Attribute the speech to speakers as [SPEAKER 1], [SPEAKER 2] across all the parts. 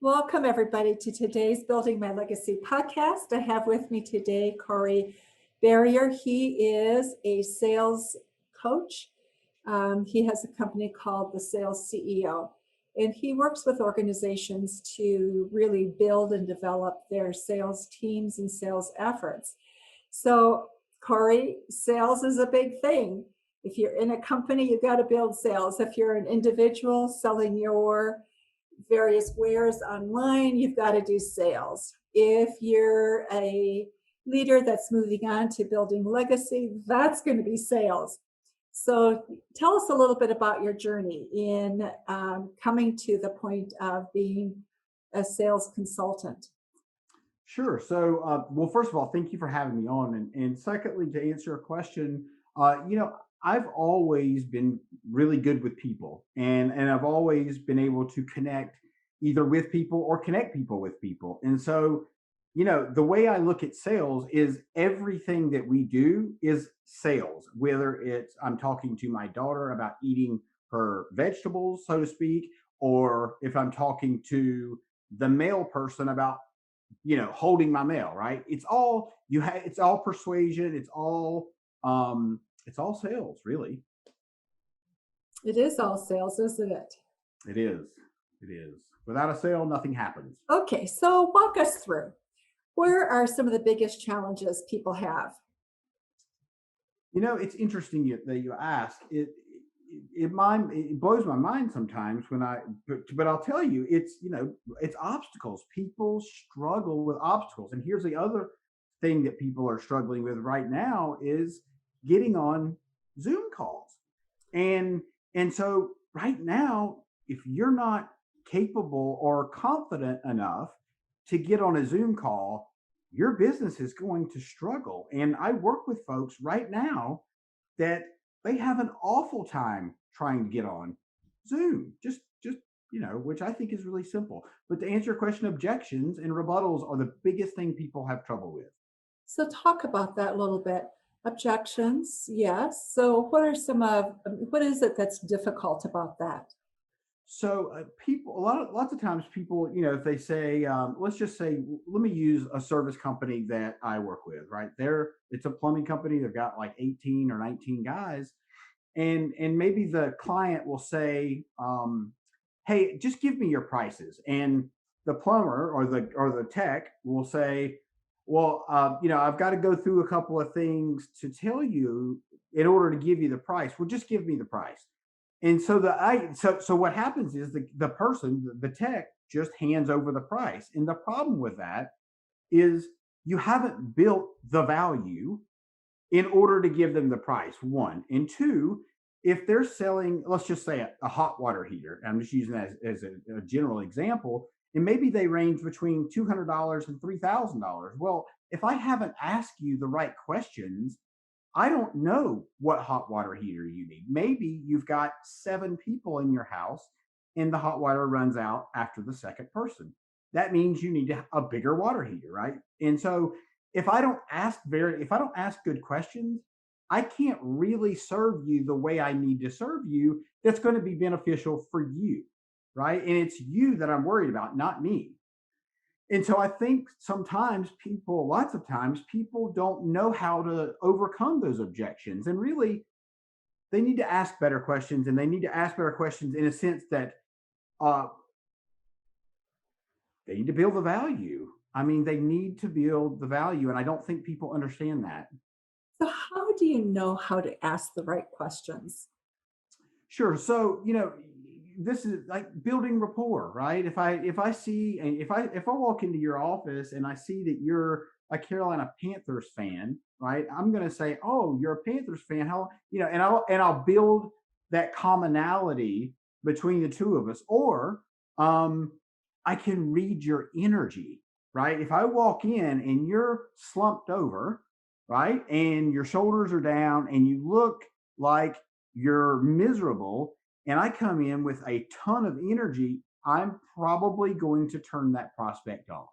[SPEAKER 1] Welcome, everybody, to today's Building My Legacy podcast. I have with me today Corey Berrier. He is a sales coach. He has a company called The Sales CEO, and he works with organizations to really build and develop their sales teams and sales efforts. So, Corey, sales is a big thing. If you're in a company, you've got to build sales. If you're an individual selling your various wares online, you've got to do sales. If you're a leader that's moving on to building legacy, that's going to be sales. So tell us a little bit about your journey in coming to the point of being a sales consultant.
[SPEAKER 2] Sure. Well, first of all, thank you for having me on. And secondly, to answer your question, I've always been really good with people, and I've always been able to connect either with people or connect people with people. And so, the way I look at sales is everything that we do is sales, whether it's I'm talking to my daughter about eating her vegetables, so to speak, or if I'm talking to the mail person about holding my mail, right? It's all persuasion, it's all sales, really.
[SPEAKER 1] It is all sales, isn't it?
[SPEAKER 2] It is. It is. Without a sale, nothing happens.
[SPEAKER 1] Okay, so walk us through. Where are some of the biggest challenges people have?
[SPEAKER 2] It's interesting that you ask. It blows my mind sometimes but I'll tell you, it's obstacles. People struggle with obstacles. And here's the other thing that people are struggling with right now is getting on Zoom calls. And so right now, if you're not capable or confident enough to get on a Zoom call, your business is going to struggle. And I work with folks right now that they have an awful time trying to get on Zoom. Which I think is really simple. But to answer your question, objections and rebuttals are the biggest thing people have trouble with.
[SPEAKER 1] So talk about that a little bit. Objections, yes. So what is it that's difficult about that?
[SPEAKER 2] So people, lots of times people, if they say, let's just say, let me use a service company that I work with, right? It's a plumbing company. They've got like 18 or 19 guys, and maybe the client will say, hey, just give me your prices, and the plumber or the tech will say, well, I've got to go through a couple of things to tell you in order to give you the price. Well, just give me the price. And so what happens is the tech just hands over the price. And the problem with that is you haven't built the value in order to give them the price, one. And two, if they're selling, let's just say a hot water heater, I'm just using that as a general example, and maybe they range between $200 and $3,000. Well, if I haven't asked you the right questions, I don't know what hot water heater you need. Maybe you've got 7 people in your house and the hot water runs out after the second person. That means you need a bigger water heater, right? And so if I don't ask good questions, I can't really serve you the way I need to serve you that's going to be beneficial for you, right? And it's you that I'm worried about, not me. And so I think lots of times people don't know how to overcome those objections. And really, they need to ask better questions, and they need to ask better questions in a sense that uh, they need to build the value. I mean, they need to build the value, and I don't think people understand that.
[SPEAKER 1] So how do you know how to ask the right questions?
[SPEAKER 2] Sure. So, this is like building rapport, right? If I walk into your office and I see that you're a Carolina Panthers fan, right? I'm going to say, "Oh, you're a Panthers fan. How, and I'll build that commonality between the two of us." Or I can read your energy, right? If I walk in and you're slumped over, right? And your shoulders are down and you look like you're miserable, and I come in with a ton of energy, I'm probably going to turn that prospect off,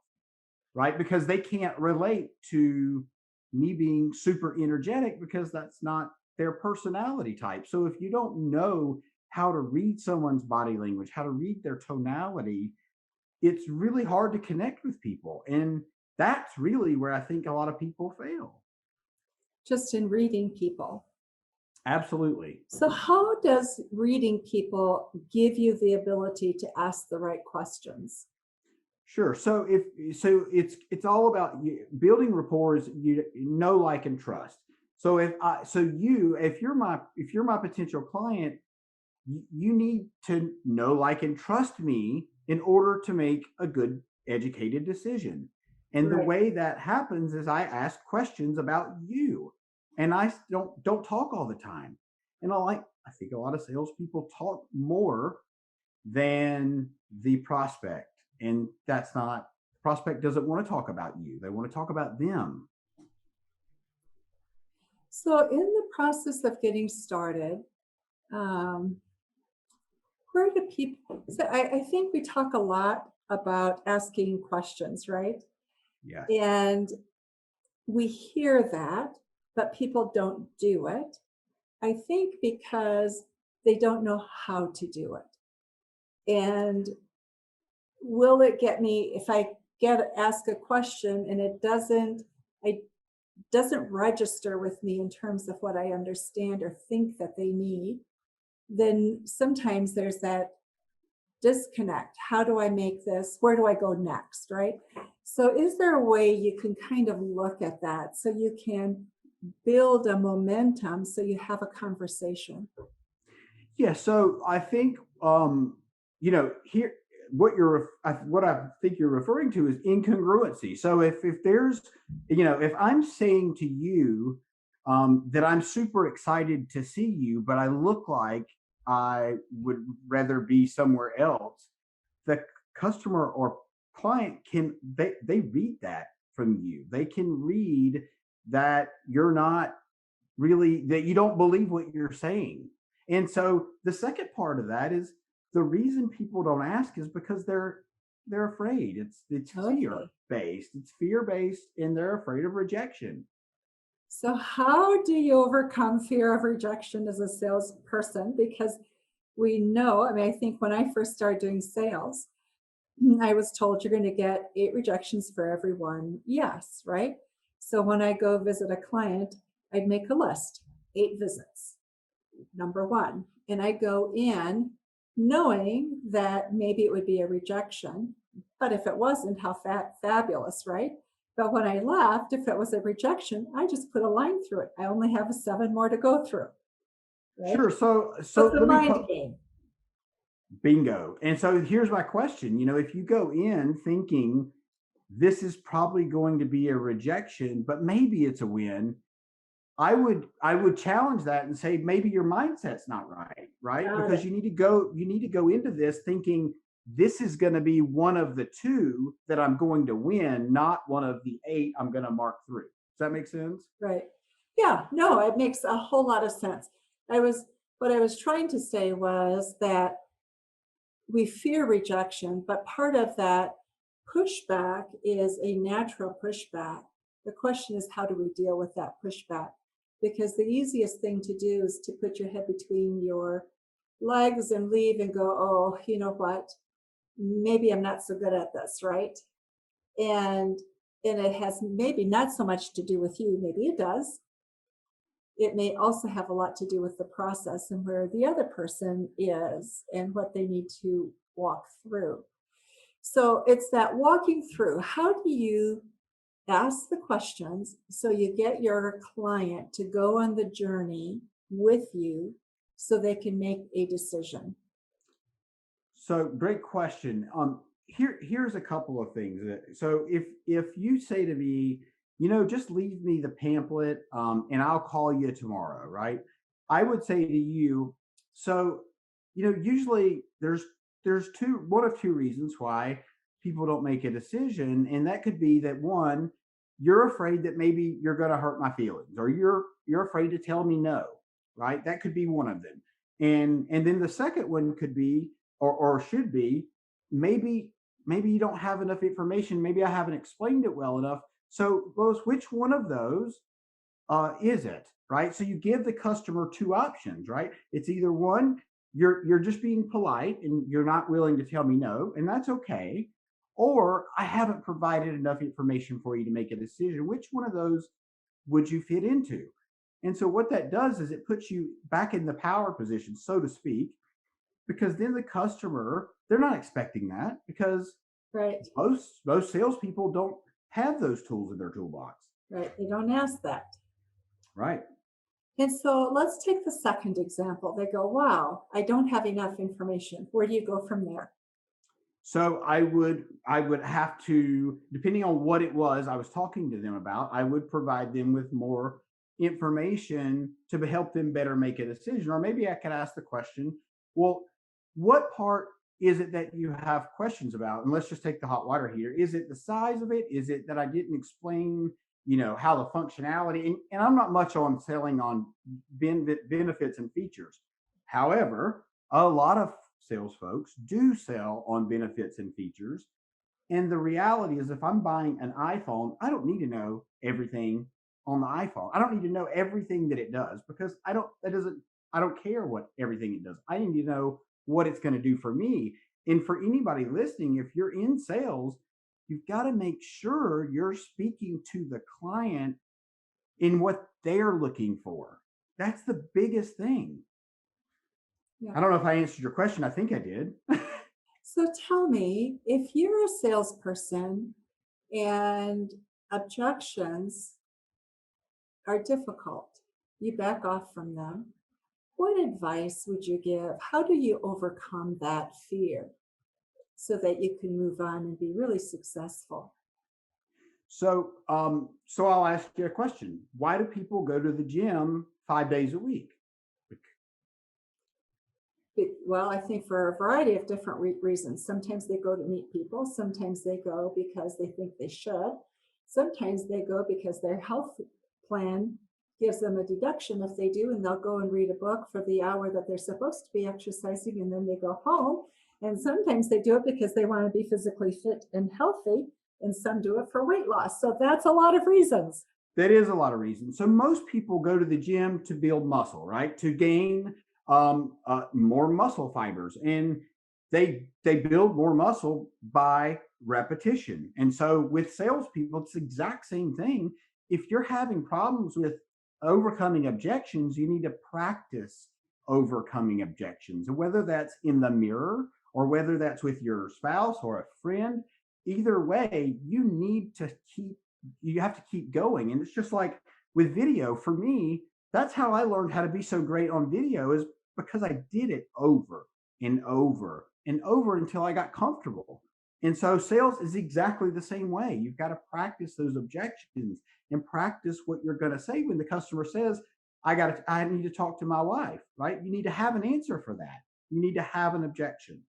[SPEAKER 2] right? Because they can't relate to me being super energetic because that's not their personality type. So if you don't know how to read someone's body language, how to read their tonality, it's really hard to connect with people. And that's really where I think a lot of people fail.
[SPEAKER 1] Just in reading people.
[SPEAKER 2] Absolutely.
[SPEAKER 1] So how does reading people give you the ability to ask the right questions?
[SPEAKER 2] Sure. It's all about building rapport. Is you know, like, and trust. So if you're my potential client, you need to know, like, and trust me in order to make a good, educated decision. And the
[SPEAKER 1] Right.
[SPEAKER 2] way that happens is I ask questions about you, and I don't talk all the time. And I think a lot of salespeople talk more than the prospect, and that's not. Prospect doesn't want to talk about you; they want to talk about them.
[SPEAKER 1] So in the process of getting started, um, where do people, so I think we talk a lot about asking questions, right?
[SPEAKER 2] Yes.
[SPEAKER 1] And we hear that, but people don't do it. I think because they don't know how to do it. And will it get me, if I ask a question and it doesn't register with me in terms of what I understand or think that they need, then sometimes there's that disconnect. How do I make this? Where do I go next? Right? So is there a way you can kind of look at that so you can build a momentum so you have a conversation?
[SPEAKER 2] Yeah, so I think here what I think you're referring to is incongruency. So if there's if I'm saying to you that I'm super excited to see you, but I look like I would rather be somewhere else, the customer or client they read that from you. They can read that you're not really, that you don't believe what you're saying. And so the second part of that is the reason people don't ask is because they're afraid. It's fear
[SPEAKER 1] Okay.
[SPEAKER 2] based. It's fear based, and they're afraid of rejection.
[SPEAKER 1] So how do you overcome fear of rejection as a salesperson? Because we know, I mean, I think when I first started doing sales, I was told you're going to get 8 rejections for every one yes, right? So when I go visit a client, I'd make a list, 8 visits, number one. And I go in knowing that maybe it would be a rejection, but if it wasn't, how fabulous, right? But when I left, if it was a rejection, I just put a line through it. I only have 7 more to go through, right?
[SPEAKER 2] Sure. So
[SPEAKER 1] It's
[SPEAKER 2] so
[SPEAKER 1] a
[SPEAKER 2] let me
[SPEAKER 1] mind
[SPEAKER 2] put
[SPEAKER 1] game.
[SPEAKER 2] bingo. And so here's my question. If you go in thinking this is probably going to be a rejection, but maybe it's a win, I would challenge that and say maybe your mindset's not right, right?
[SPEAKER 1] Got
[SPEAKER 2] Because
[SPEAKER 1] it.
[SPEAKER 2] you need to go into this thinking this is going to be one of the two that I'm going to win, not one of the 8 I'm going to mark through. Does that make sense?
[SPEAKER 1] Right. Yeah, no, it makes a whole lot of sense. I was What I was trying to say was that we fear rejection, but part of that pushback is a natural pushback. The question is, how do we deal with that pushback? Because the easiest thing to do is to put your head between your legs and leave and go, oh, you know what? Maybe I'm not so good at this, right? And and it has maybe not so much to do with you, maybe it does. It may also have a lot to do with the process and where the other person is and what they need to walk through. So it's that walking through. How do you ask the questions so you get your client to go on the journey with you so they can make a decision?
[SPEAKER 2] So great question. Here's a couple of things. So if you say to me, just leave me the pamphlet, and I'll call you tomorrow, right? I would say to you, so usually there's one of two reasons why people don't make a decision, and that could be that one, you're afraid that maybe you're going to hurt my feelings, or you're afraid to tell me no, right? That could be one of them, and then the second one could be or should be, maybe you don't have enough information, maybe I haven't explained it well enough. So Lois, which one of those is it, right? So you give the customer two options, right? It's either one, you're just being polite and you're not willing to tell me no, and that's okay. or I haven't provided enough information for you to make a decision. Which one of those would you fit into? And so what that does is it puts you back in the power position, so to speak, because then the customer, they're not expecting that, because
[SPEAKER 1] Right.
[SPEAKER 2] most salespeople don't have those tools in their toolbox.
[SPEAKER 1] Right. They don't ask that.
[SPEAKER 2] Right.
[SPEAKER 1] And so let's take the second example. They go, wow, I don't have enough information. Where do you go from there?
[SPEAKER 2] So I would have to, depending on what it was I was talking to them about, I would provide them with more information to help them better make a decision. Or maybe I could ask the question, well, what part is it that you have questions about? And let's just take the hot water heater. Is it the size of it? Is it that I didn't explain, how the functionality, and I'm not much on selling on benefits and features. However, a lot of sales folks do sell on benefits and features. And the reality is, if I'm buying an iPhone, I don't need to know everything on the iPhone. I don't need to know everything that it does, because I don't care what everything it does. I need to know what it's going to do for me. And for anybody listening, if you're in sales, you've got to make sure you're speaking to the client in what they're looking for. That's the biggest thing.
[SPEAKER 1] Yeah.
[SPEAKER 2] I don't know if I answered your question. I think I did.
[SPEAKER 1] So tell me, if you're a salesperson and objections are difficult, you back off from them, what advice would you give? How do you overcome that fear so that you can move on and be really successful?
[SPEAKER 2] So I'll ask you a question. Why do people go to the gym 5 days a week?
[SPEAKER 1] Well, I think for a variety of different reasons. Sometimes they go to meet people. Sometimes they go because they think they should. Sometimes they go because their health plan gives them a deduction if they do, and they'll go and read a book for the hour that they're supposed to be exercising, and then they go home. And sometimes they do it because they want to be physically fit and healthy, and some do it for weight loss. So that's a lot of reasons.
[SPEAKER 2] That is a lot of reasons. So most people go to the gym to build muscle, right? To gain more muscle fibers, and they build more muscle by repetition. And so with salespeople, it's the exact same thing. If you're having problems with overcoming objections, you need to practice overcoming objections, and whether that's in the mirror or whether that's with your spouse or a friend, either way, you have to keep going. And it's just like with video. For me, that's how I learned how to be so great on video, is because I did it over and over and over until I got comfortable. And so sales is exactly the same way. You've got to practice those objections and practice what you're going to say when the customer says, I need to talk to my wife, right? You need to have an answer for that. You need to have an objection,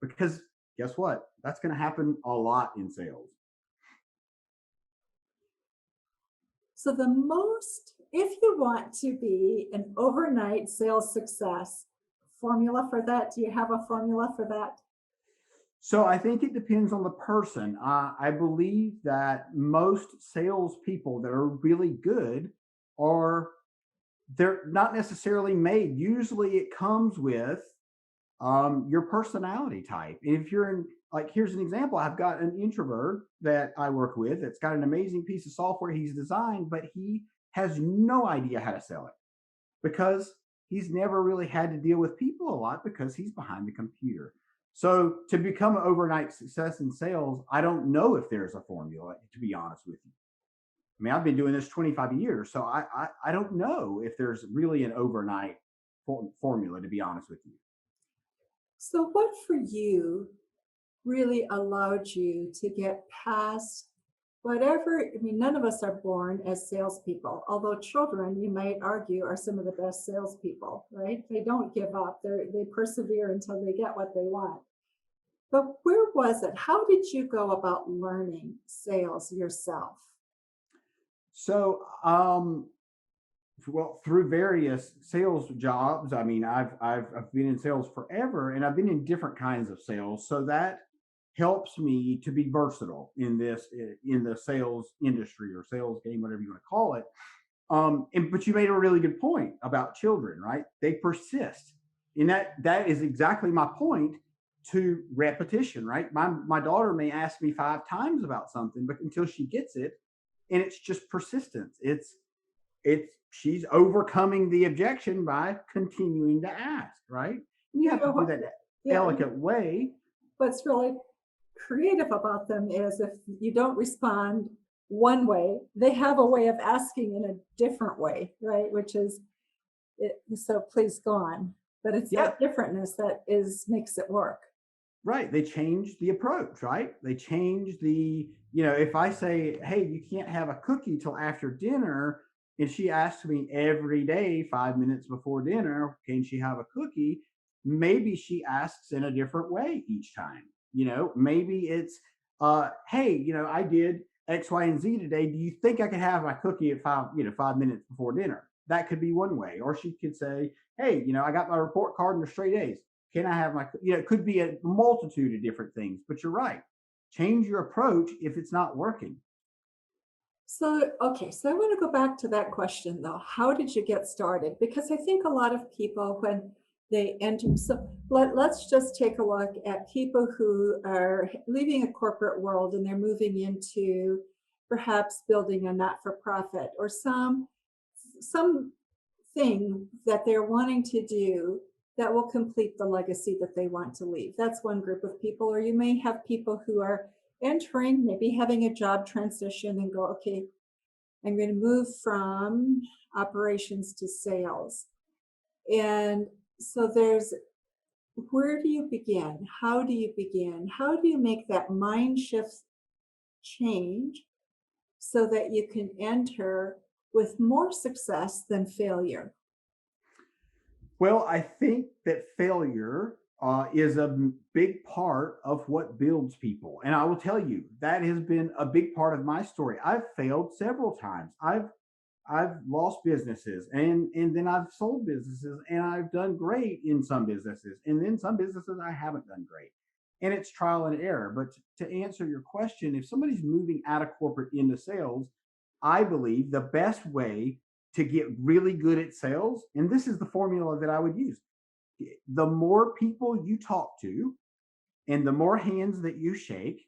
[SPEAKER 2] because guess what? That's going to happen a lot in sales.
[SPEAKER 1] So if you want to be an overnight sales success, formula for that? Do you have a formula for that?
[SPEAKER 2] So I think it depends on the person. I believe that most salespeople that are really good they're not necessarily made. Usually it comes with your personality type. If you're here's an example. I've got an introvert that I work with that's got an amazing piece of software he's designed, but he has no idea how to sell it, because he's never really had to deal with people a lot because he's behind the computer. So to become an overnight success in sales, I don't know if there's a formula, to be honest with you. I mean, I've been doing this 25 years, so I don't know if there's really an overnight formula, to be honest with you.
[SPEAKER 1] So what for you really allowed you to get past whatever? I mean, none of us are born as salespeople, although children, you might argue, are some of the best salespeople, right? They don't give up. They persevere until they get what they want. But where was it? How did you go about learning sales yourself?
[SPEAKER 2] So, well, through various sales jobs. I mean, I've been in sales forever, and I've been in different kinds of sales. So that helps me to be versatile in the sales industry or sales game, whatever you want to call it. But you made a really good point about children, right? They persist, and that is exactly my point. to repetition, right? My daughter may ask me 5 times about something, but until she gets it, and it's just persistence. It's she's overcoming the objection by continuing to ask, right? And you
[SPEAKER 1] You
[SPEAKER 2] have to
[SPEAKER 1] know
[SPEAKER 2] do
[SPEAKER 1] what?
[SPEAKER 2] that
[SPEAKER 1] Yeah,
[SPEAKER 2] elegant way.
[SPEAKER 1] what's really creative about them is if you don't respond one way, they have a way of asking in a different way, right? Which is so please go on. But it's
[SPEAKER 2] Yeah,
[SPEAKER 1] that differentness that is makes it work.
[SPEAKER 2] right. They change the approach, right? They change if I say, hey, you can't have a cookie till after dinner, and she asks me every day, 5 minutes before dinner, can she have a cookie? Maybe she asks in a different way each time. Maybe it's, hey, I did X, Y, and Z today. Do you think I could have my cookie at 5 minutes before dinner? That could be one way. Or she could say, hey, I got my report card in the straight A's. Can I have it could be a multitude of different things, but you're right. Change your approach if it's not working.
[SPEAKER 1] So, okay, so I want to go back to that question though. How did you get started? Because I think a lot of people, when they enter, so let's just take a look at people who are leaving a corporate world and they're moving into perhaps building a not-for-profit or some thing that they're wanting to do that will complete the legacy that they want to leave. That's one group of people. Or you may have people who are entering, maybe having a job transition and go, okay, I'm going to move from operations to sales. And so where do you begin? How do you begin? How do you make that mind shift change so that you can enter with more success than failure?
[SPEAKER 2] Well, I think that failure is a big part of what builds people. And I will tell you, that has been a big part of my story. I've failed several times. I've lost businesses and then I've sold businesses and I've done great in some businesses. And then some businesses I haven't done great. And it's trial and error. But to answer your question, if somebody's moving out of corporate into sales, I believe the best way to get really good at sales, and this is the formula that I would use, the more people you talk to and the more hands that you shake,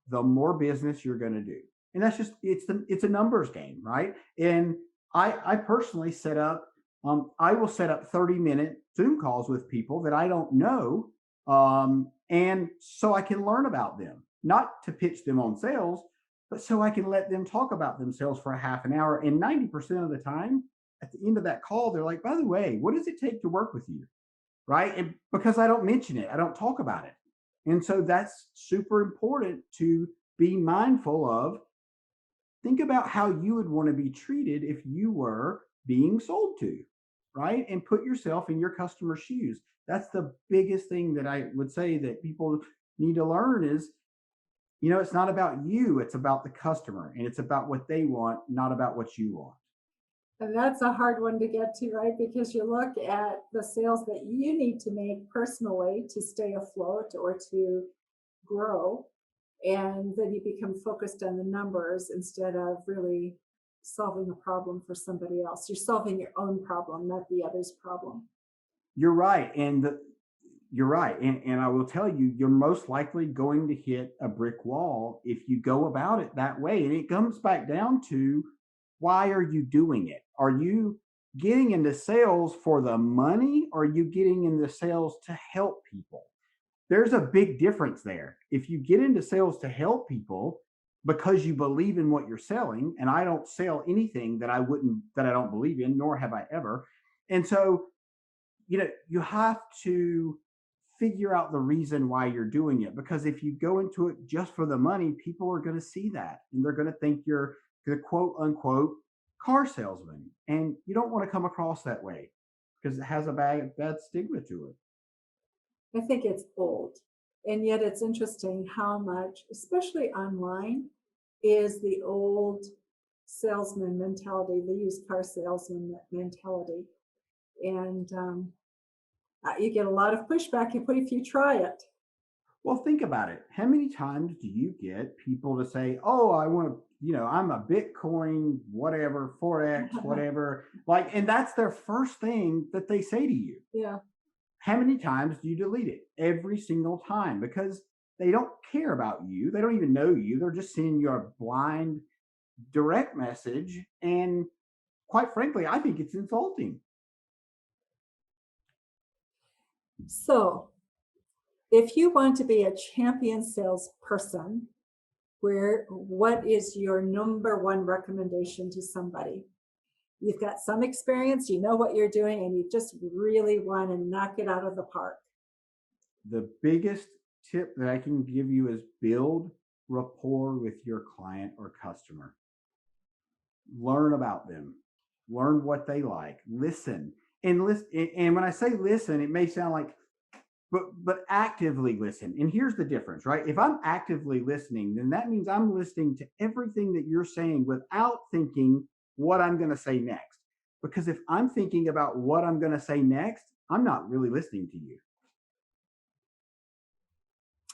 [SPEAKER 2] the more business you're going to do. And that's just it's a numbers game, right? And I personally set up I will set up 30-minute Zoom calls with people that I don't know, and so I can learn about them, not to pitch them on sales, but so I can let them talk about themselves for a half an hour. And 90% of the time, at the end of that call, they're like, by the way, what does it take to work with you? Right? And because I don't mention it, I don't talk about it. And so that's super important to be mindful of. Think about how you would want to be treated if you were being sold to, right? And put yourself in your customer's shoes. That's the biggest thing that I would say that people need to learn is, it's not about you, it's about the customer and it's about what they want, not about what you want.
[SPEAKER 1] And that's a hard one to get to, right? Because you look at the sales that you need to make personally to stay afloat or to grow, and then you become focused on the numbers instead of really solving a problem for somebody else. You're solving your own problem, not the other's problem.
[SPEAKER 2] You're right. You're right. And I will tell you, you're most likely going to hit a brick wall if you go about it that way. And it comes back down to, why are you doing it? Are you getting into sales for the money, or are you getting into sales to help people? There's a big difference there. If you get into sales to help people because you believe in what you're selling, and I don't sell anything that I don't believe in, nor have I ever. And so, you have to figure out the reason why you're doing it, because if you go into it just for the money, people are going to see that and they're going to think you're the quote unquote car salesman, and you don't want to come across that way because it has a bad stigma to it.
[SPEAKER 1] I think it's old. And yet it's interesting how much, especially online, is the old salesman mentality, the used car salesman mentality. And you get a lot of pushback if you try it.
[SPEAKER 2] Well, think about it. How many times do you get people to say, oh, I want to, I'm a Bitcoin, whatever, Forex, whatever, and that's their first thing that they say to you.
[SPEAKER 1] Yeah.
[SPEAKER 2] How many times do you delete it? Every single time, because they don't care about you. They don't even know you. They're just sending you a blind direct message. And quite frankly, I think it's insulting.
[SPEAKER 1] So if you want to be a champion salesperson, what is your number one recommendation to somebody? You've got some experience, you know what you're doing, and you just really want to knock it out of the park.
[SPEAKER 2] The biggest tip that I can give you is build rapport with your client or customer. Learn about them, learn what they like, listen. And listen, and when I say listen, it may sound like, but actively listen. And here's the difference, right? If I'm actively listening, then that means I'm listening to everything that you're saying without thinking what I'm going to say next. Because if I'm thinking about what I'm going to say next, I'm not really listening to you.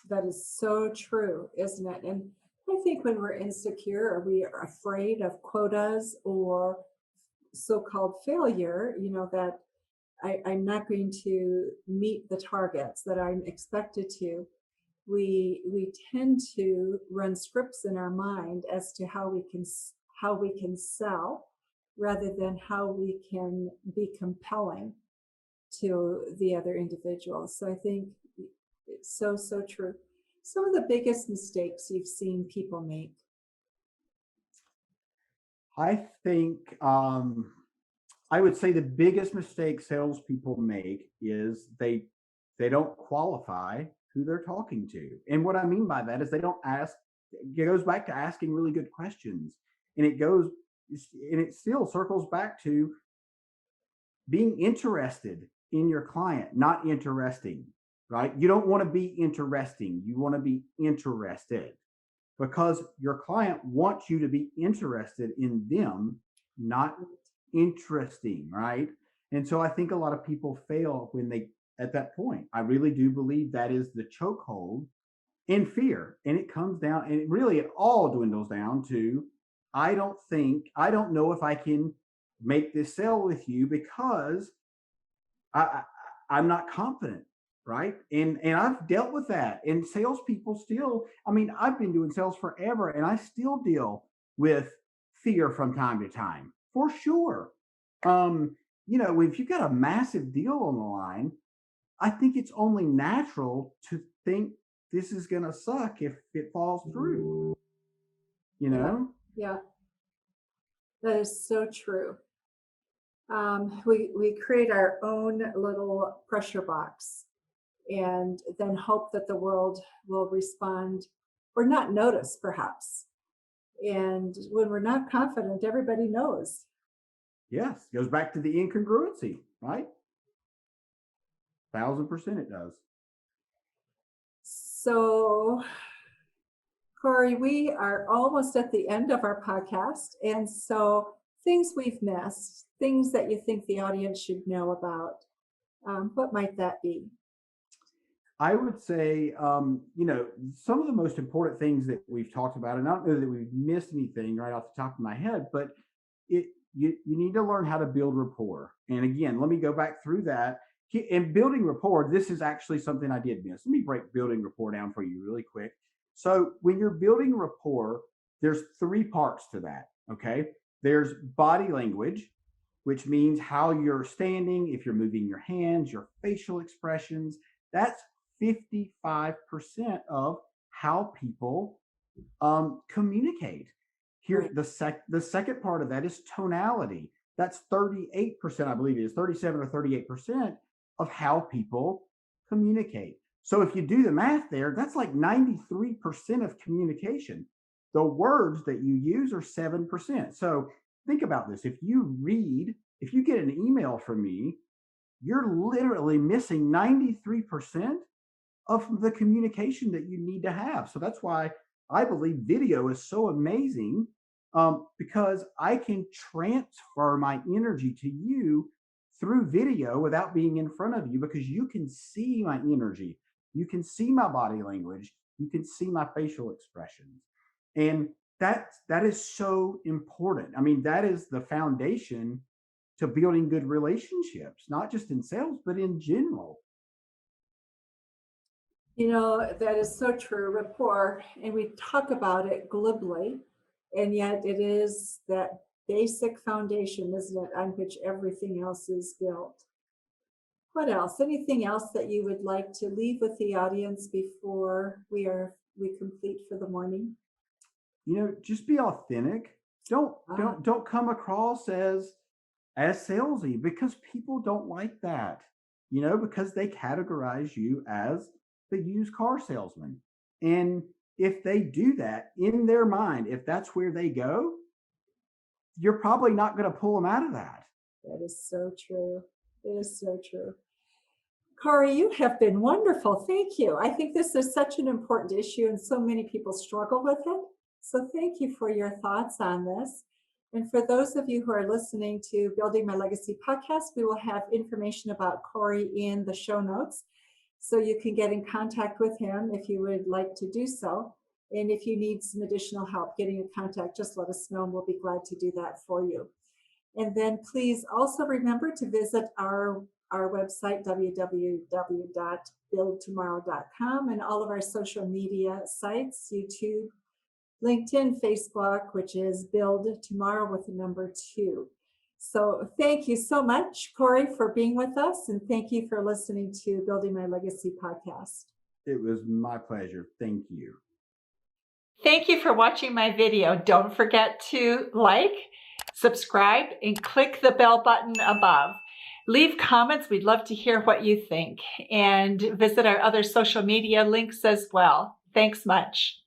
[SPEAKER 1] That is so true, isn't it? And I think when we're insecure or we are afraid of quotas or so-called failure, that I'm not going to meet the targets that I'm expected to, we tend to run scripts in our mind as to how we can sell rather than how we can be compelling to the other individuals. So I think it's so true. Some of the biggest mistakes you've seen people make.
[SPEAKER 2] I think I would say the biggest mistake salespeople make is they don't qualify who they're talking to. And what I mean by that is they don't ask. It goes back to asking really good questions, and it still circles back to being interested in your client, not interesting, right? You don't want to be interesting. You want to be interested, because your client wants you to be interested in them, not interesting, right? And so I think a lot of people fail when they at that point. I really do believe that is the chokehold in fear. And it comes down, and it all dwindles down to I don't know if I can make this sale with you because I'm not confident, right? And I've dealt with that. And salespeople still, I've been doing sales forever, and I still deal with fear from time to time, for sure. If you've got a massive deal on the line, I think it's only natural to think this is going to suck if it falls through,
[SPEAKER 1] Yeah, that is so true. We create our own little pressure box and then hope that the world will respond or not notice, perhaps. And when we're not confident, everybody knows.
[SPEAKER 2] Yes, goes back to the incongruency, right? 1000% it does.
[SPEAKER 1] So, Corey, we are almost at the end of our podcast. And so, things we've missed, things that you think the audience should know about, what might that be?
[SPEAKER 2] I would say, some of the most important things that we've talked about, and I don't know that we've missed anything right off the top of my head, but you need to learn how to build rapport. And again, let me go back through that. In building rapport, this is actually something I did miss. Let me break building rapport down for you really quick. So when you're building rapport, there's 3 parts to that, okay? There's body language, which means how you're standing, if you're moving your hands, your facial expressions. That's 55% of how people communicate. Here, the second part of that is tonality. That's 38%, I believe it is 37 or 38% of how people communicate. So if you do the math there, that's like 93% of communication. The words that you use are 7%. So think about this. If you get an email from me, you're literally missing 93% of the communication that you need to have. So that's why I believe video is so amazing, because I can transfer my energy to you through video without being in front of you, because you can see my energy, you can see my body language, you can see my facial expressions. And that is so important. That is the foundation to building good relationships, not just in sales, but in general.
[SPEAKER 1] That is so true, rapport, and we talk about it glibly, and yet it is that basic foundation, isn't it, on which everything else is built. What else? Anything else that you would like to leave with the audience before we complete for the morning?
[SPEAKER 2] Just be authentic. Don't
[SPEAKER 1] Ah,
[SPEAKER 2] don't come across as salesy, because people don't like that. Because they categorize you as the used car salesman. And if they do that in their mind, if that's where they go, you're probably not going to pull them out of that.
[SPEAKER 1] that is so true. It is so true. Corey, you have been wonderful. Thank you. I think this is such an important issue and so many people struggle with it. So thank you for your thoughts on this. And for those of you who are listening to Building My Legacy podcast, we will have information about Corey in the show notes. So you can get in contact with him if you would like to do so. And if you need some additional help getting in contact, just let us know and we'll be glad to do that for you. And then please also remember to visit our website, www.buildtomorrow.com, and all of our social media sites, YouTube, LinkedIn, Facebook, which is Build Tomorrow with the number 2. So thank you so much, Corey, for being with us. And thank you for listening to Building My Legacy podcast.
[SPEAKER 2] It was my pleasure. Thank you.
[SPEAKER 3] Thank you for watching my video. Don't forget to like, subscribe, and click the bell button above. Leave comments. We'd love to hear what you think. And visit our other social media links as well. Thanks much.